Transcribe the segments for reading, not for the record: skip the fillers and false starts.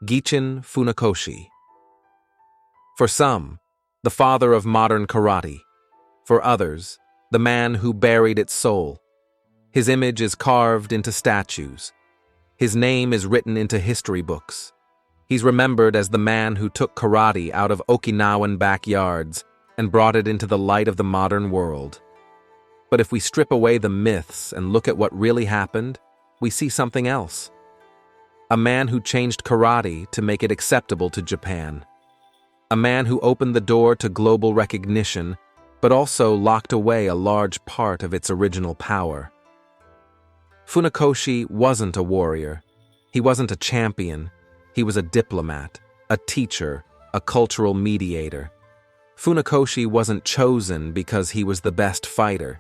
Gichin Funakoshi. For some, the father of modern karate. For others, the man who buried its soul. His image is carved into statues. His name is written into history books. He's remembered as the man who took karate out of Okinawan backyards and brought it into the light of the modern world. But if we strip away the myths and look at what really happened, we see something else. A man who changed karate to make it acceptable to Japan. A man who opened the door to global recognition, but also locked away a large part of its original power. Funakoshi wasn't a warrior. He wasn't a champion. He was a diplomat, a teacher, a cultural mediator. Funakoshi wasn't chosen because he was the best fighter.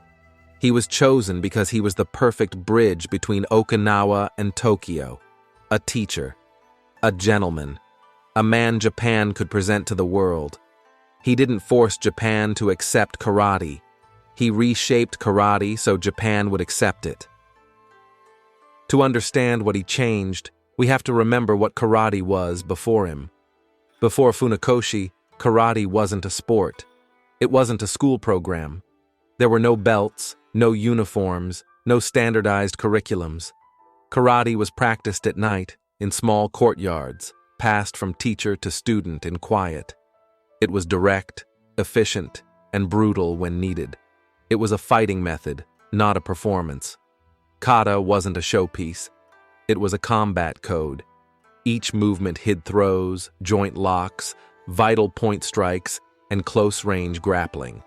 He was chosen because he was the perfect bridge between Okinawa and Tokyo. A teacher, a gentleman, a man Japan could present to the world. He didn't force Japan to accept karate. He reshaped karate so Japan would accept it. To understand what he changed, we have to remember what karate was before him. Before Funakoshi, karate wasn't a sport. It wasn't a school program. There were no belts, no uniforms, no standardized curriculums. Karate was practiced at night, in small courtyards, passed from teacher to student in quiet. It was direct, efficient, and brutal when needed. It was a fighting method, not a performance. Kata wasn't a showpiece. It was a combat code. Each movement hid throws, joint locks, vital point strikes, and close-range grappling.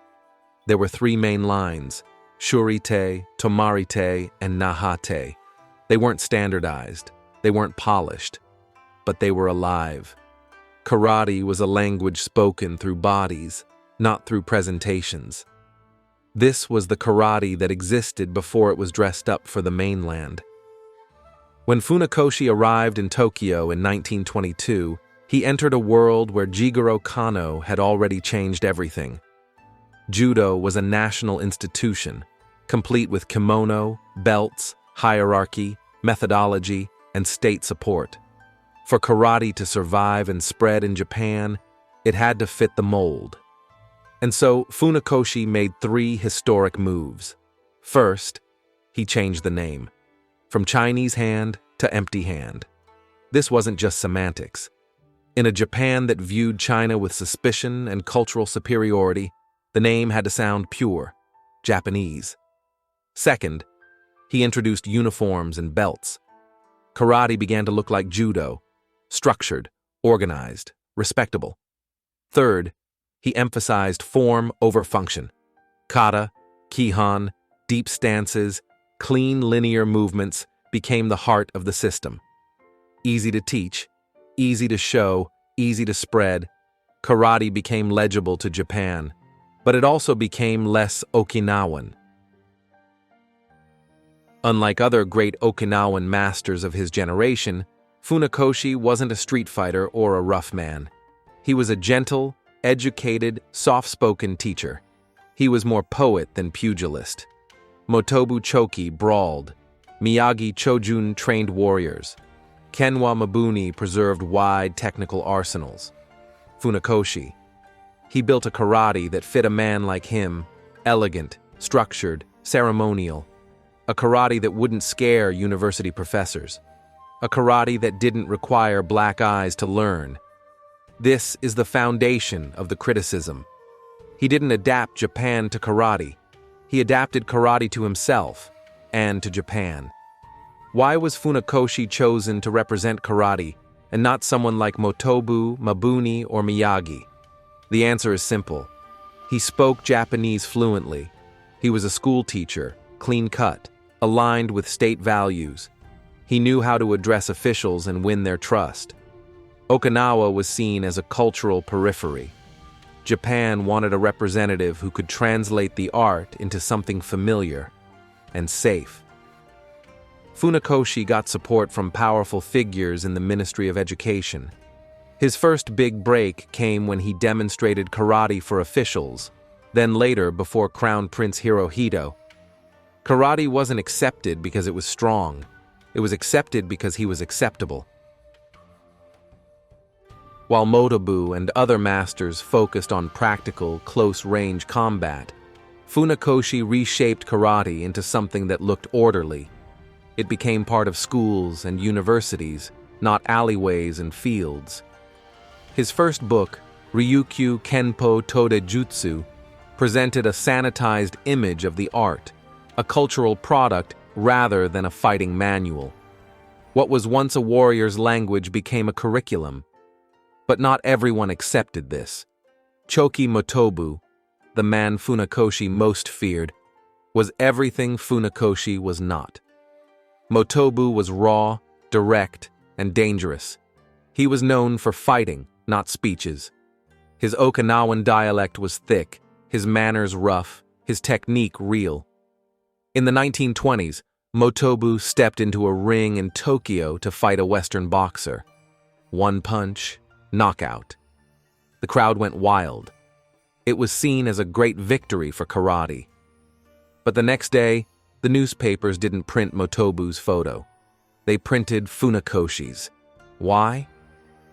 There were three main lines: shurite, tomarite, and nahate. They weren't standardized, they weren't polished, but they were alive. Karate was a language spoken through bodies, not through presentations. This was the karate that existed before it was dressed up for the mainland. When Funakoshi arrived in Tokyo in 1922, he entered a world where Jigoro Kano had already changed everything. Judo was a national institution, complete with kimono, belts, hierarchy, methodology, and state support. For karate to survive and spread in Japan, it had to fit the mold. And so Funakoshi made three historic moves. First, he changed the name, from Chinese hand to empty hand. This wasn't just semantics. In a Japan that viewed China with suspicion and cultural superiority, the name had to sound pure, Japanese. Second, he introduced uniforms and belts. Karate began to look like judo, structured, organized, respectable. Third, he emphasized form over function. Kata, kihan, deep stances, clean linear movements became the heart of the system. Easy to teach, easy to show, easy to spread, karate became legible to Japan, but it also became less Okinawan. Unlike other great Okinawan masters of his generation, Funakoshi wasn't a street fighter or a rough man. He was a gentle, educated, soft-spoken teacher. He was more poet than pugilist. Motobu Choki brawled. Miyagi Chojun trained warriors. Kenwa Mabuni preserved wide technical arsenals. Funakoshi. He built a karate that fit a man like him, elegant, structured, ceremonial. A karate that wouldn't scare university professors. A karate that didn't require black eyes to learn. This is the foundation of the criticism. He didn't adapt Japan to karate. He adapted karate to himself and to Japan. Why was Funakoshi chosen to represent karate and not someone like Motobu, Mabuni, or Miyagi? The answer is simple. He spoke Japanese fluently. He was a school teacher, clean-cut, aligned with state values. He knew how to address officials and win their trust. Okinawa was seen as a cultural periphery. Japan wanted a representative who could translate the art into something familiar and safe. Funakoshi got support from powerful figures in the Ministry of Education. His first big break came when he demonstrated karate for officials, then later before Crown Prince Hirohito. Karate wasn't accepted because it was strong. It was accepted because he was acceptable. While Motobu and other masters focused on practical, close-range combat, Funakoshi reshaped karate into something that looked orderly. It became part of schools and universities, not alleyways and fields. His first book, Ryukyu Kenpo Todejutsu, presented a sanitized image of the art, a cultural product rather than a fighting manual. What was once a warrior's language became a curriculum. But not everyone accepted this. Choki Motobu, the man Funakoshi most feared, was everything Funakoshi was not. Motobu was raw, direct, and dangerous. He was known for fighting, not speeches. His Okinawan dialect was thick, his manners rough, his technique real. In the 1920s, Motobu stepped into a ring in Tokyo to fight a Western boxer. One punch, knockout. The crowd went wild. It was seen as a great victory for karate. But the next day, the newspapers didn't print Motobu's photo. They printed Funakoshi's. Why?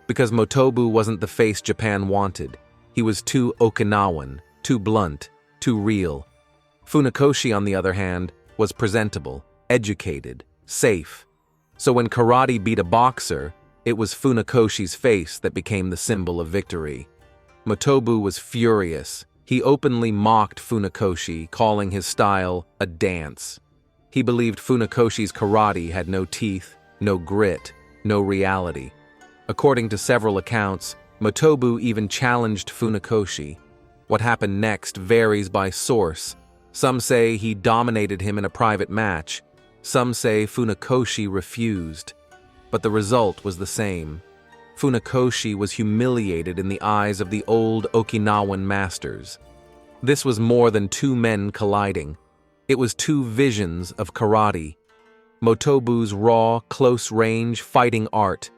Because Motobu wasn't the face Japan wanted. He was too Okinawan, too blunt, too real. Funakoshi, on the other hand, was presentable, educated, safe. So when karate beat a boxer, it was Funakoshi's face that became the symbol of victory. Motobu was furious. He openly mocked Funakoshi, calling his style a dance. He believed Funakoshi's karate had no teeth, no grit, no reality. According to several accounts, Motobu even challenged Funakoshi. What happened next varies by source. Some say he dominated him in a private match. Some say Funakoshi refused. But the result was the same. Funakoshi was humiliated in the eyes of the old Okinawan masters. This was more than two men colliding. It was two visions of karate. Motobu's raw, close-range fighting art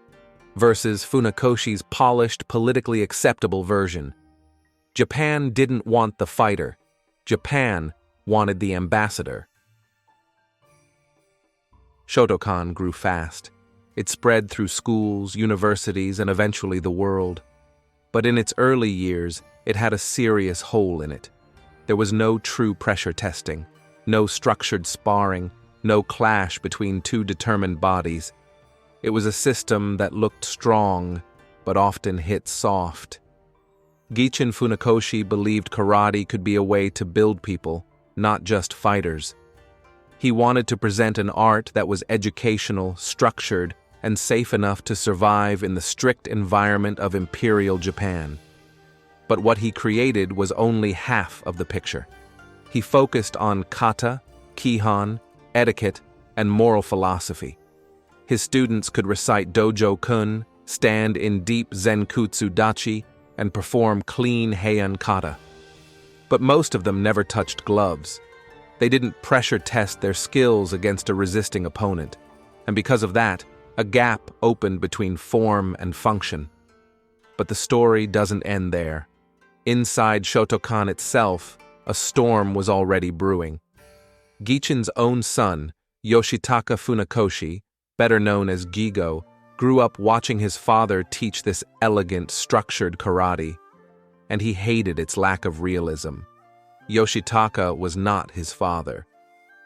versus Funakoshi's polished, politically acceptable version. Japan didn't want the fighter. Japan wanted the ambassador. Shotokan grew fast. It spread through schools, universities, and eventually the world. But in its early years, it had a serious hole in it. There was no true pressure testing, no structured sparring, no clash between two determined bodies. It was a system that looked strong, but often hit soft. Gichin Funakoshi believed karate could be a way to build people, not just fighters. He wanted to present an art that was educational, structured, and safe enough to survive in the strict environment of Imperial Japan. But what he created was only half of the picture. He focused on kata, kihon, etiquette, and moral philosophy. His students could recite Dojo-kun, stand in deep Zenkutsu dachi, and perform clean heian kata. But most of them never touched gloves. They didn't pressure test their skills against a resisting opponent, and because of that, a gap opened between form and function. But the story doesn't end there. Inside Shotokan itself, a storm was already brewing. Gichin's own son, Yoshitaka Funakoshi, better known as Gigo, grew up watching his father teach this elegant, structured karate, and he hated its lack of realism. Yoshitaka was not his father.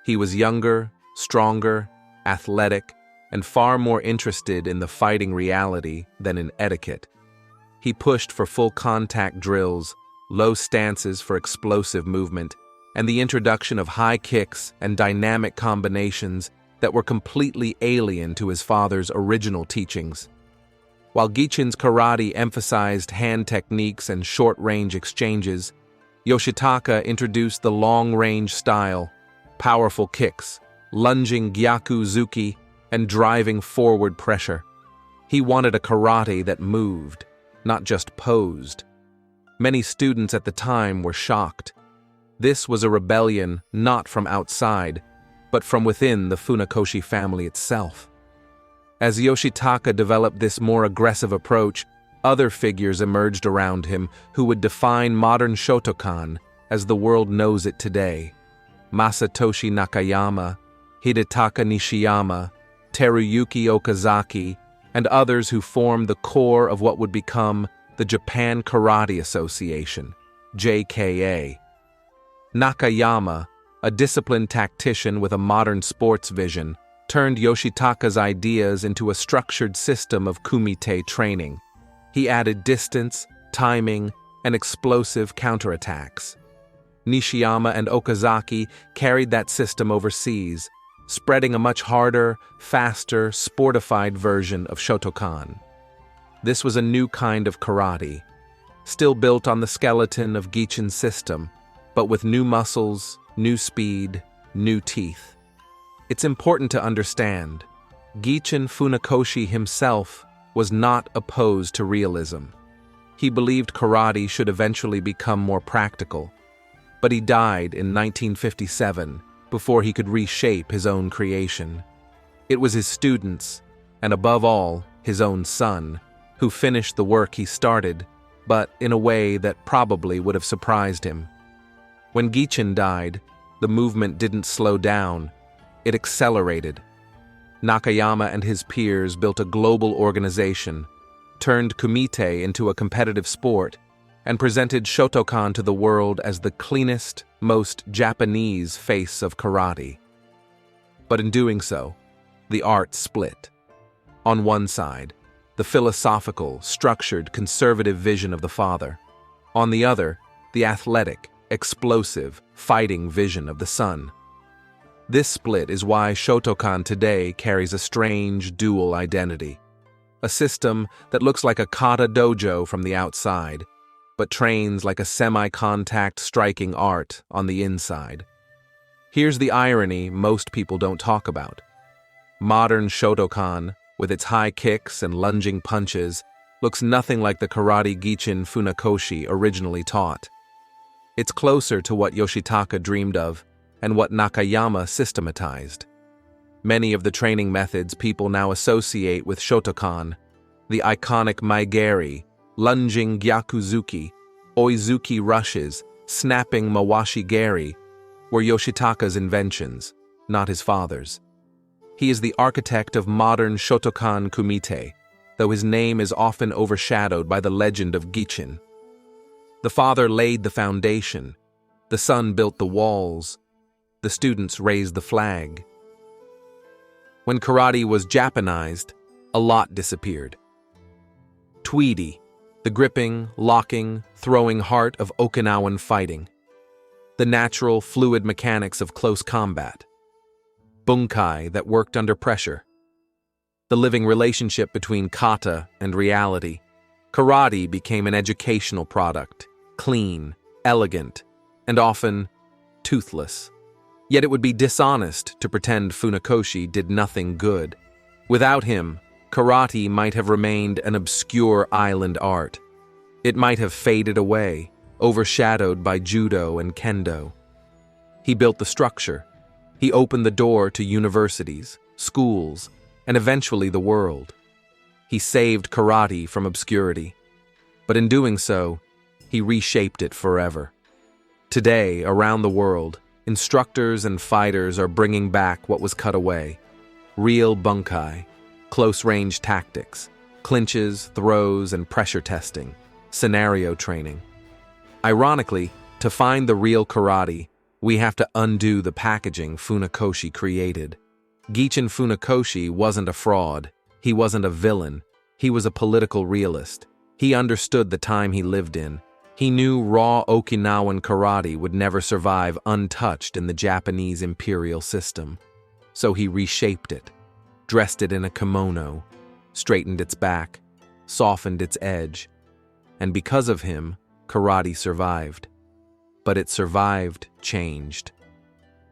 He was younger, stronger, athletic, and far more interested in the fighting reality than in etiquette. He pushed for full contact drills, low stances for explosive movement, and the introduction of high kicks and dynamic combinations that were completely alien to his father's original teachings. While Gichin's karate emphasized hand techniques and short-range exchanges, Yoshitaka introduced the long-range style, powerful kicks, lunging gyaku-zuki, and driving forward pressure. He wanted a karate that moved, not just posed. Many students at the time were shocked. This was a rebellion not from outside, but from within the Funakoshi family itself. As Yoshitaka developed this more aggressive approach, other figures emerged around him who would define modern Shotokan as the world knows it today. Masatoshi Nakayama, Hidetaka Nishiyama, Teruyuki Okazaki, and others who formed the core of what would become the Japan Karate Association, JKA. Nakayama, a disciplined tactician with a modern sports vision, turned Yoshitaka's ideas into a structured system of kumite training. He added distance, timing, and explosive counterattacks. Nishiyama and Okazaki carried that system overseas, spreading a much harder, faster, sportified version of Shotokan. This was a new kind of karate, still built on the skeleton of Gichin's system, but with new muscles, new speed, new teeth. It's important to understand, Gichin Funakoshi himself was not opposed to realism. He believed karate should eventually become more practical, but he died in 1957 before he could reshape his own creation. It was his students, and above all, his own son, who finished the work he started, but in a way that probably would have surprised him. When Gichin died, the movement didn't slow down, it accelerated. Nakayama and his peers built a global organization, turned kumite into a competitive sport, and presented Shotokan to the world as the cleanest, most Japanese face of karate. But in doing so, the art split. On one side, the philosophical, structured, conservative vision of the father. On the other, the athletic, explosive, fighting vision of the son. This split is why Shotokan today carries a strange dual identity. A system that looks like a kata dojo from the outside, but trains like a semi-contact striking art on the inside. Here's the irony most people don't talk about. Modern Shotokan, with its high kicks and lunging punches, looks nothing like the karate Gichin Funakoshi originally taught. It's closer to what Yoshitaka dreamed of and what Nakayama systematized. Many of the training methods people now associate with Shotokan, the iconic maigeri, lunging gyakuzuki, oizuki rushes, snapping mawashi-geri, were Yoshitaka's inventions, not his father's. He is the architect of modern Shotokan kumite, though his name is often overshadowed by the legend of Gichin. The father laid the foundation, the son built the walls, the students raised the flag. When karate was Japanized, a lot disappeared. Tweedy, the gripping, locking, throwing heart of Okinawan fighting. The natural, fluid mechanics of close combat. Bunkai that worked under pressure. The living relationship between kata and reality. Karate became an educational product, clean, elegant, and often toothless. Yet it would be dishonest to pretend Funakoshi did nothing good. Without him, karate might have remained an obscure island art. It might have faded away, overshadowed by judo and kendo. He built the structure. He opened the door to universities, schools, and eventually the world. He saved karate from obscurity. But in doing so, he reshaped it forever. Today, around the world, instructors and fighters are bringing back what was cut away. Real bunkai, close-range tactics, clinches, throws, and pressure testing, scenario training. Ironically, to find the real karate, we have to undo the packaging Funakoshi created. Gichin Funakoshi wasn't a fraud. He wasn't a villain. He was a political realist. He understood the time he lived in. He knew raw Okinawan karate would never survive untouched in the Japanese imperial system. So he reshaped it, dressed it in a kimono, straightened its back, softened its edge. And because of him, karate survived. But it survived, changed.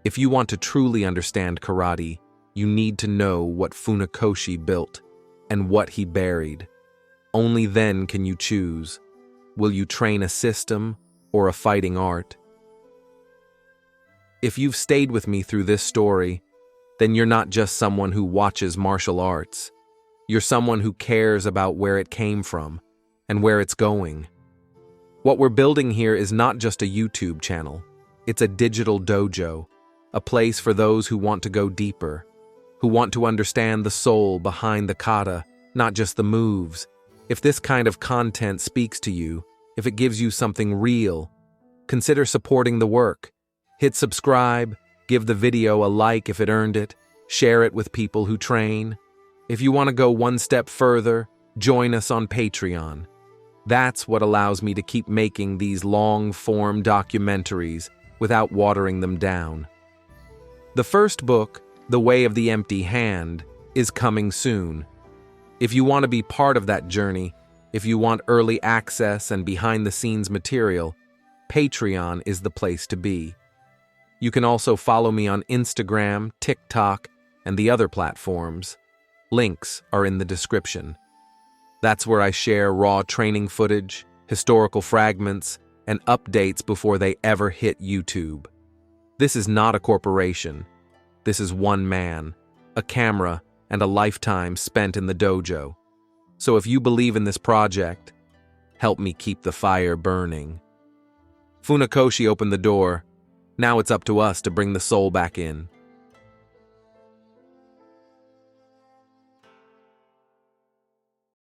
If you want to truly understand karate, you need to know what Funakoshi built and what he buried. Only then can you choose. Will you train a system or a fighting art? If you've stayed with me through this story, then you're not just someone who watches martial arts. You're someone who cares about where it came from and where it's going. What we're building here is not just a YouTube channel. It's a digital dojo, a place for those who want to go deeper, who want to understand the soul behind the kata, not just the moves. If this kind of content speaks to you, if it gives you something real, consider supporting the work. Hit subscribe, give the video a like if it earned it, share it with people who train. If you want to go one step further, join us on Patreon. That's what allows me to keep making these long-form documentaries without watering them down. The first book, The Way of the Empty Hand, is coming soon. If you want to be part of that journey, if you want early access and behind-the-scenes material, Patreon is the place to be. You can also follow me on Instagram, TikTok, and the other platforms. Links are in the description. That's where I share raw training footage, historical fragments, and updates before they ever hit YouTube. This is not a corporation. This is one man, a camera, and a lifetime spent in the dojo. So if you believe in this project, help me keep the fire burning. Funakoshi opened the door. Now it's up to us to bring the soul back in.